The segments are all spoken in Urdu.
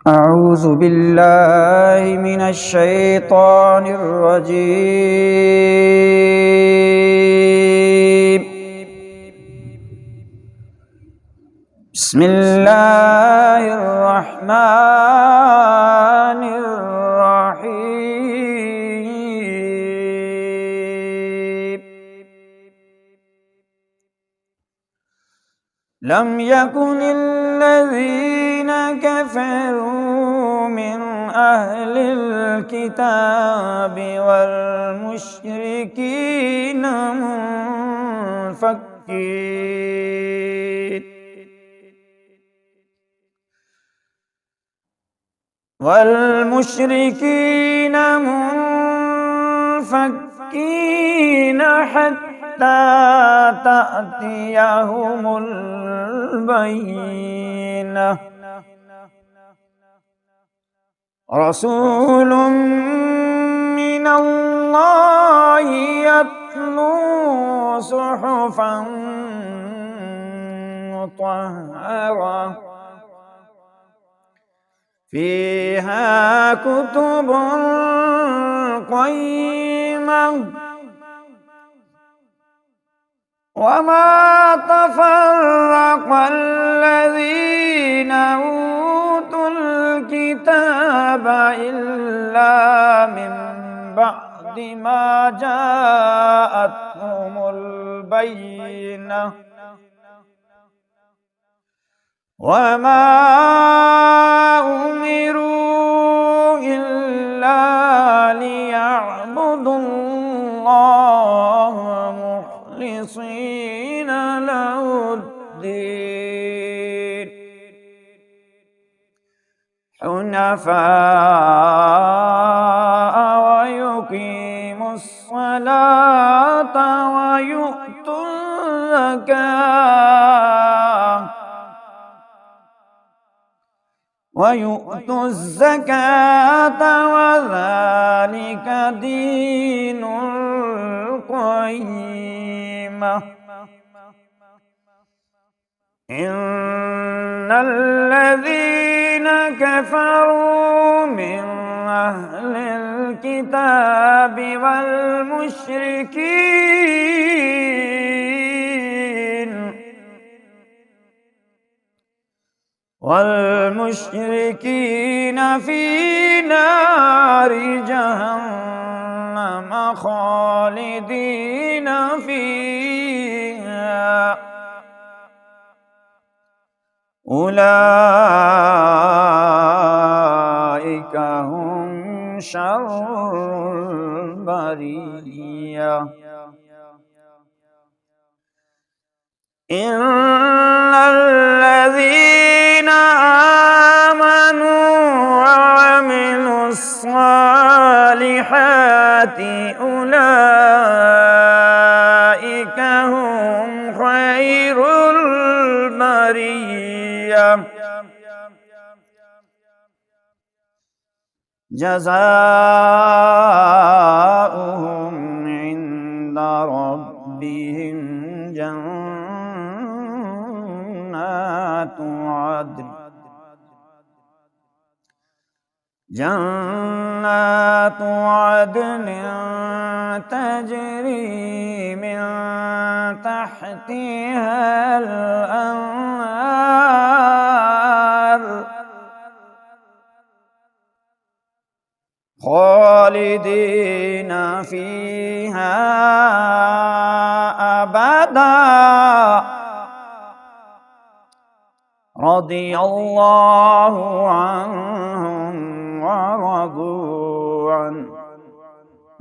أعوذ بالله من الشيطان الرجيم. بسم الله الرحمن الرحيم. لم يكن الذين كفروا من أهل الكتاب والمشركين منفكين حتى تأتيهم البينة. رسول من الله يتلو صحفا مطهرة فيها كتب قيمة وما تفرق الذين أوتوا الكتاب إلا من بعد ما جاءتهم البينة وما أمروا إلا ليعبدوا الله مخلصين له الدين حنفاء ويقيموا الصلاة ويؤتوا الزكاة وذلك دين القيمة. إن الذين كفروا من أهل الكتاب والمشركين في نار جهنم خالدين فيها أولئك هم شر البرية. إن الذين آمنوا وعملوا الصالحات أولئك هم خير البرية جزاؤهم عند ربهم جنات عدن تجري من تحتها الأنهار خالدين فيها أبدا رضي الله عنهم ورضوا عنه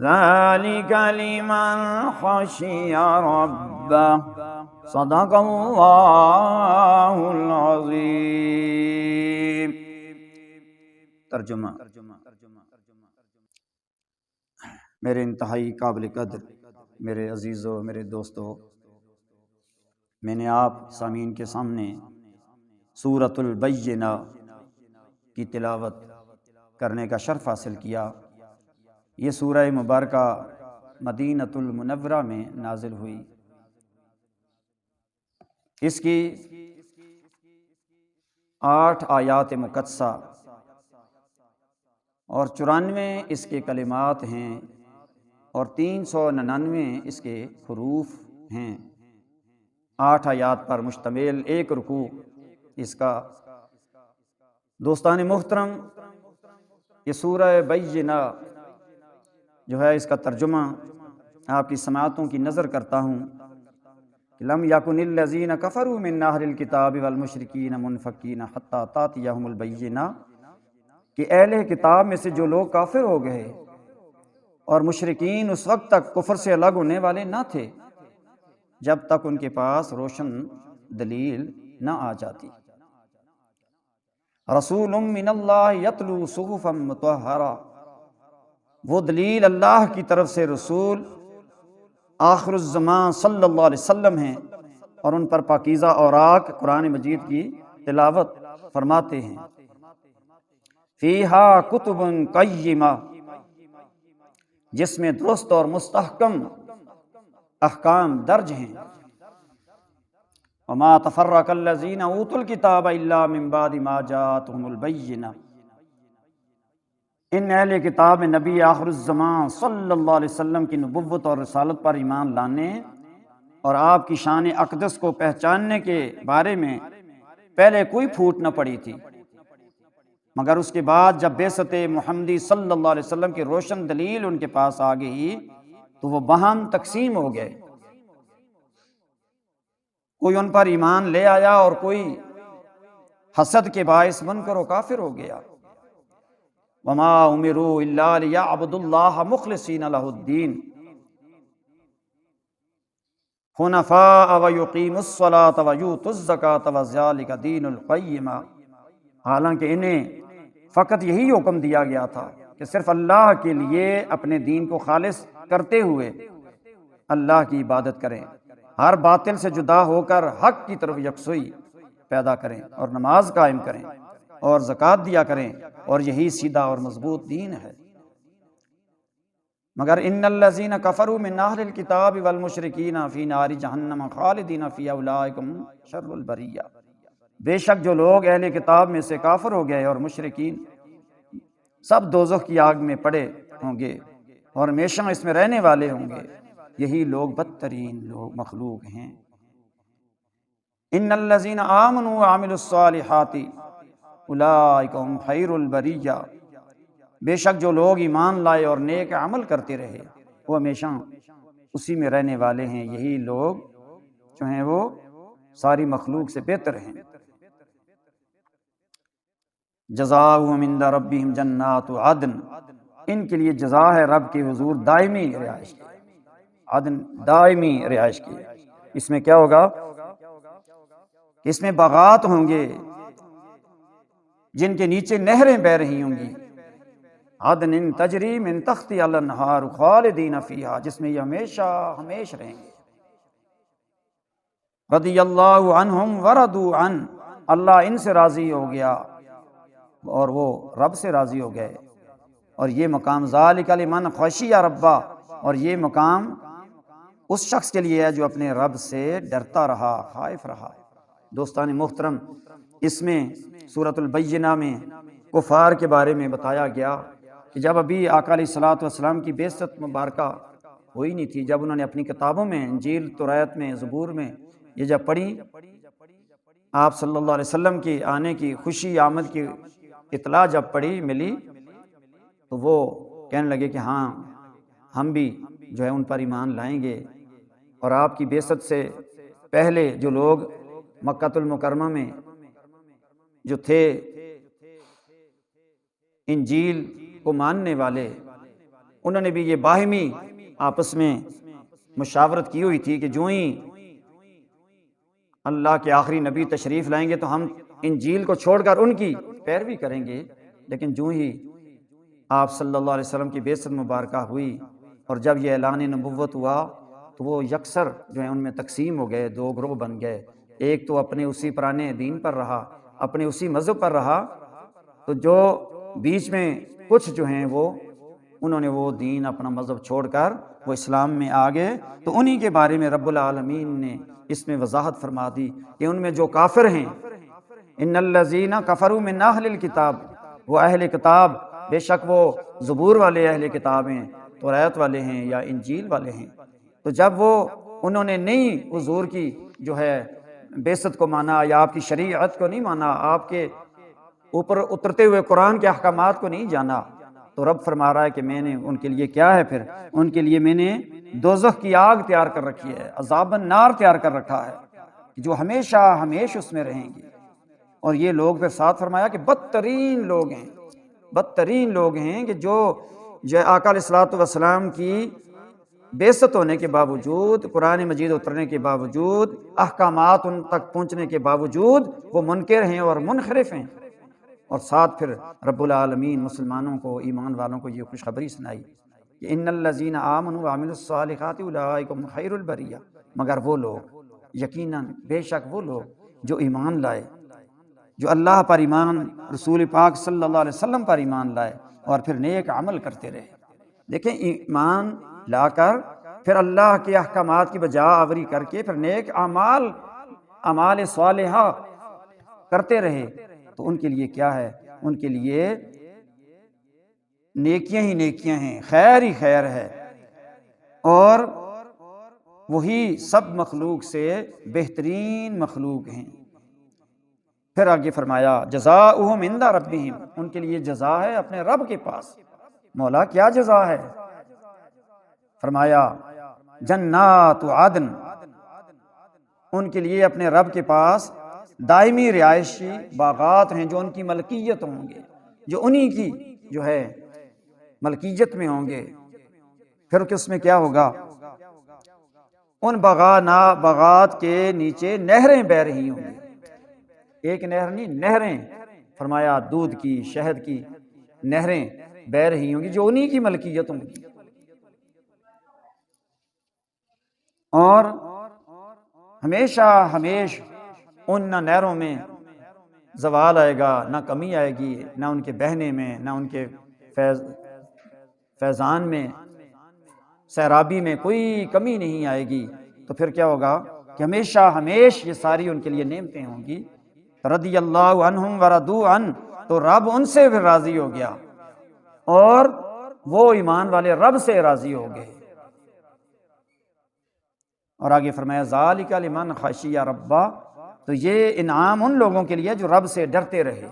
ذلك لمن خشي ربه صدق الله العظيم. ترجمہ میرے انتہائی قابل قدر میرے عزیزوں میرے دوستوں، میں نے آپ سامعین کے سامنے سورۃ البینہ کی تلاوت کرنے کا شرف حاصل کیا۔ یہ سورہ مبارکہ مدینۃ المنورہ میں نازل ہوئی۔ اس کی 8 آیات مقدسہ اور 94 اس کے کلمات ہیں اور 399 اس کے حروف ہیں، 8 آیات پر مشتمل ایک رکوع اس کا۔ دوستان محترم، یہ سورہ بینہ جو ہے اس کا ترجمہ آپ کی سماعتوں کی نظر کرتا ہوں۔ لم یکن الذین کفروا من اہل الکتاب والمشرکین منفکین حتی تأتیہم البینہ، کہ اہل کتاب میں سے جو لوگ کافر ہو گئے اور مشرکین اس وقت تک کفر سے الگ ہونے والے نہ تھے جب تک ان کے پاس روشن دلیل نہ آ جاتی۔ رسول من اللہ یتلو صحفا مطہرہ، وہ دلیل اللہ کی طرف سے رسول آخر الزمان صلی اللہ علیہ وسلم ہیں، اور ان پر پاکیزہ اوراق قرآن مجید کی تلاوت فرماتے ہیں۔ فیہا کتب قیمہ، جس میں درست اور مستحکم احکام درج ہیں۔ وما تفرق الذین اوتوا الکتاب الا من بعد ما جاءتهم البینہ، ان اہل کتاب میں نبی آخر الزمان صلی اللہ علیہ وسلم کی نبوت اور رسالت پر ایمان لانے اور آپ کی شان اقدس کو پہچاننے کے بارے میں پہلے کوئی پھوٹ نہ پڑی تھی، مگر اس کے بعد جب بعثت محمدی صلی اللہ علیہ وسلم کی روشن دلیل ان کے پاس آ گئی تو وہ باہم تقسیم ہو گئے، کوئی ان پر ایمان لے آیا اور کوئی حسد کے باعث منکر و کافر ہو گیا۔ وما امروا الا لیعبدوا اللہ مخلصین لہ الدین حنفاء ویقیموا الصلاۃ ویؤتوا الزکاۃ وذلک دین القیمہ، حالانکہ انہیں فقط یہی حکم دیا گیا تھا کہ صرف اللہ کے لیے اپنے دین کو خالص کرتے ہوئے اللہ کی عبادت کریں، ہر باطل سے جدا ہو کر حق کی طرف یکسوئی پیدا کریں اور نماز قائم کریں اور زکوٰۃ دیا کریں، اور یہی سیدھا اور مضبوط دین ہے۔ مگر ان الذین کفروا من اہل الکتاب والمشرکین فی نار جہنم خالدین فیہا اولئک هم شر البریہ، بے شک جو لوگ اہل کتاب میں سے کافر ہو گئے اور مشرکین سب دوزخ کی آگ میں پڑے ہوں گے اور ہمیشہ اس میں رہنے والے ہوں گے، یہی لوگ بدترین لوگ مخلوق ہیں۔ ان الذین آمنوا وعملوا الصالحات اولئک هم خیر البریہ، بے شک جو لوگ ایمان لائے اور نیک عمل کرتے رہے وہ ہمیشہ اسی میں رہنے والے ہیں، یہی لوگ جو ہیں وہ ساری مخلوق سے بہتر ہیں۔ جزاؤہم عند ربہم جنات عدن، ان کے لیے جزا ہے رب کے حضور دائمی رہائش کی، عدن دائمی رہائش کی۔ اس میں کیا ہوگا؟ اس میں باغات ہوں گے جن کے نیچے نہریں بہہ رہی ہوں گی، عدن تجری من تحتہا الانہار خالدین فیہا، جس میں یہ ہمیشہ ہمیشہ رہیں گے۔ رضی اللہ عنہم ورضوا عنہ، اللہ ان سے راضی ہو گیا اور وہ رب سے راضی ہو گئے، اور یہ مقام ذالک لمن خشی ربہ، اور یہ مقام اس شخص کے لیے ہے جو اپنے رب سے ڈرتا رہا، خائف رہا۔ دوستان محترم، اس میں سورۃ البینہ میں کفار کے بارے میں بتایا گیا کہ جب ابھی آقا علیہ الصلوۃ والسلام کی بعثت مبارکہ ہوئی نہیں تھی، جب انہوں نے اپنی کتابوں میں انجیل، توریت میں، زبور میں یہ جب پڑھی، آپ صلی اللہ علیہ وسلم کی آنے کی خوشی آمد کی اطلاع جب پڑھی ملی تو وہ کہنے لگے کہ ہاں ہم بھی جو ہے ان پر ایمان لائیں گے، اور آپ کی بعثت سے پہلے جو لوگ مکہ المکرمہ میں جو تھے انجیل کو ماننے والے، انہوں نے بھی یہ باہمی آپس میں مشاورت کی ہوئی تھی کہ جو ہی اللہ کے آخری نبی تشریف لائیں گے تو ہم انجیل کو چھوڑ کر ان کی پیروی کریں گے، لیکن جو ہی آپ صلی اللہ علیہ وسلم کی بعثت مبارکہ ہوئی اور جب یہ اعلان نبوت ہوا تو وہ یکسر جو ہے ان میں تقسیم ہو گئے، دو گروہ بن گئے، ایک تو اپنے اسی پرانے دین پر رہا، اپنے اسی مذہب پر رہا، تو جو بیچ میں کچھ جو ہیں وہ انہوں نے وہ دین اپنا مذہب چھوڑ کر وہ اسلام میں آ گئے، تو انہی کے بارے میں رب العالمین نے اس میں وضاحت فرما دی کہ ان میں جو کافر ہیں، ان الذین کفروا من اہل الکتاب، وہ اہل کتاب بے شک وہ زبور والے اہل کتاب ہیں، توریت والے ہیں یا انجیل والے ہیں۔ تو جب انہوں نے نہیں حضور کی جو ہے بعثت کو مانا یا آپ کی شریعت کو نہیں مانا، آپ کے اوپر اترتے ہوئے قرآن کے احکامات کو نہیں جانا، تو رب فرما رہا ہے کہ میں نے ان کے لیے کیا ہے، پھر ان کے لیے میں نے دوزخ کی آگ تیار کر رکھی ہے، عذاب النار تیار کر رکھا ہے، جو ہمیشہ ہمیش اس میں رہیں گی۔ اور یہ لوگ پھر ساتھ فرمایا کہ بدترین لوگ ہیں، بدترین لوگ ہیں کہ جو آقا علیہ الصلوۃ والسلام کی بعثت ہونے کے باوجود، قرآن مجید اترنے کے باوجود، احکامات ان تک پہنچنے کے باوجود وہ منکر ہیں اور منحرف ہیں۔ اور ساتھ پھر رب العالمین مسلمانوں کو، ایمان والوں کو یہ خوشخبری سنائی کہ ان الذین آمنوا وعملوا الصالحات اولئک هم خیر البریہ، مگر وہ لوگ، یقیناً بے شک وہ لوگ جو ایمان لائے، جو اللہ پر ایمان، رسول پاک صلی اللہ علیہ وسلم پر ایمان لائے اور پھر نیک عمل کرتے رہے۔ دیکھیں، ایمان لا کر پھر اللہ کے احکامات کی بجا آوری کر کے پھر نیک اعمال صالحہ کرتے رہے، تو ان کے لیے کیا ہے؟ ان کے لیے نیکیاں ہی نیکیاں ہیں، خیر ہی خیر ہے، اور وہی سب مخلوق سے بہترین مخلوق ہیں۔ پھر آگے فرمایا جزاؤہم عند ربہم، ان کے لیے جزا ہے اپنے رب کے پاس۔ مولا کیا جزا ہے؟ فرمایا جنات عدن، ان کے لیے اپنے رب کے پاس دائمی رہائشی باغات ہیں جو ان کی ملکیت ہوں گے، جو انہی کی جو ہے ملکیت میں ہوں گے۔ پھر اس میں کیا ہوگا؟ ان باغات کے نیچے نہریں بہہ رہی ہوں گی، ایک نہر نہیں، نہریں، فرمایا دودھ کی، شہد کی نہریں بہہ رہی ہوں گی جو انہی کی ملکیت ہوں گی۔ اور ہمیشہ ہمیش ان نہروں میں زوال آئے گا، نہ کمی آئے گی، نہ ان کے بہنے میں، نہ ان کے فیضان میں، سیرابی میں کوئی کمی نہیں آئے گی۔ تو پھر کیا ہوگا کہ ہمیشہ ہمیش یہ ساری ان کے لیے نعمتیں ہوں گی۔ رضی اللہ عنہم ورضوا عنہ، تو رب ان سے بھی راضی ہو گیا اور وہ ایمان والے رب سے راضی ہو گئے۔ اور آگے فرمایا ذالک لمن خشی ربہ، تو یہ انعام ان لوگوں کے لیے جو رب سے ڈرتے رہے،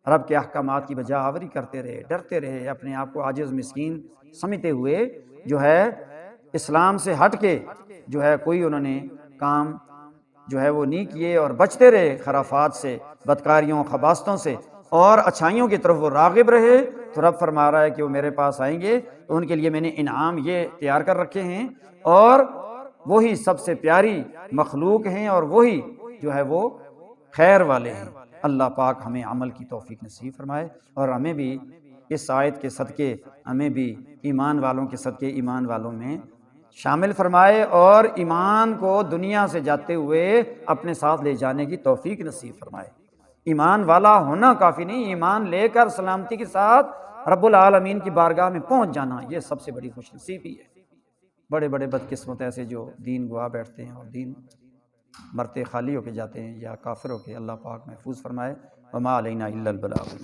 رب کے احکامات کی بجا آوری کرتے رہے، ڈرتے رہے، اپنے آپ کو عاجز مسکین سمجھتے ہوئے جو ہے اسلام سے ہٹ کے جو ہے کوئی انہوں نے کام جو ہے وہ نہیں کیے، اور بچتے رہے خرافات سے، بدکاریوں، خباثتوں سے، اور اچھائیوں کی طرف وہ راغب رہے۔ تو رب فرما رہا ہے کہ وہ میرے پاس آئیں گے تو ان کے لیے میں نے انعام یہ تیار کر رکھے ہیں، اور وہی سب سے پیاری مخلوق ہیں، اور وہی جو ہے وہ خیر والے ہیں۔ اللہ پاک ہمیں عمل کی توفیق نصیب فرمائے، اور ہمیں بھی اس آیت کے صدقے ہمیں بھی ایمان والوں کے صدقے ایمان والوں میں شامل فرمائے، اور ایمان کو دنیا سے جاتے ہوئے اپنے ساتھ لے جانے کی توفیق نصیب فرمائے۔ ایمان والا ہونا کافی نہیں، ایمان لے کر سلامتی کے ساتھ رب العالمین کی بارگاہ میں پہنچ جانا، یہ سب سے بڑی خوش نصیبی ہے۔ بڑے بڑے بدقسمت ایسے جو دین گوا بیٹھتے ہیں اور دین مرتے خالی ہو کے جاتے ہیں یا کافر ہو کے، اللہ پاک محفوظ فرمائے۔ وما علینا الا البلاغ۔